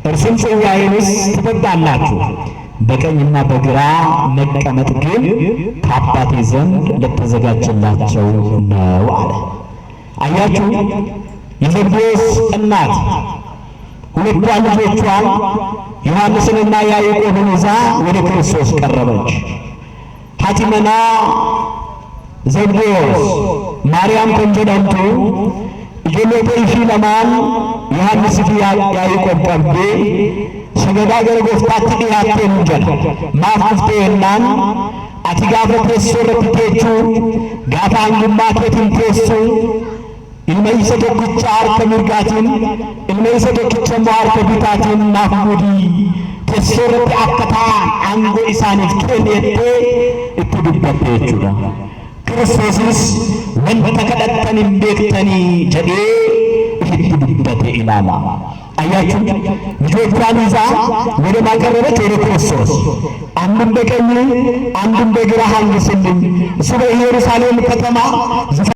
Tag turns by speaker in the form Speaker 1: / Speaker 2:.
Speaker 1: እርሱም ጽዋዬንስ ትጠጣላችሁ፣ በቀኝና በግራ መቀመጥ ግን ከአባቴ ዘንድ ለተዘጋጀላቸው ነው አለ። አያችሁ፣ የዘብዴዎስ እናት ሁለቱ ልጆቿን ዮሐንስንና ያዕቆብን ይዛ ወደ ክርስቶስ ቀረበች። ሐቲመና ዘብዴዎስ ማርያም ከንጀዳንቱ ኢጆሎቴ ለማን ዮሐንስ ያዕቆብ ቀርቤ ሰገዳገር ጎፍታት ዲያቴን እንጀራ ማፍፍቴናን አቲጋፈ ፕሬሶ ረፕቴቹ ጋፋንጉማ ከቲን ፕሬሶ ilmayse tokkicha harka mirgaatiin ilmayse tokkicha immoo harka bitaatiin naaf godhi teessoo irratti akka ta'an aangoo isaaniif kennettee itti dubbatte jechuudha. Kiristoosis wanta kadhattan hin beektanii jedhee itti dubbate ilaala. አያችሁ ልጆቿን ይዛ ወደ ማቀረበች ወደ ክርስቶስ አንዱን በቀኝ አንዱን በግራ አንግስልኝ እሱ በኢየሩሳሌም ከተማ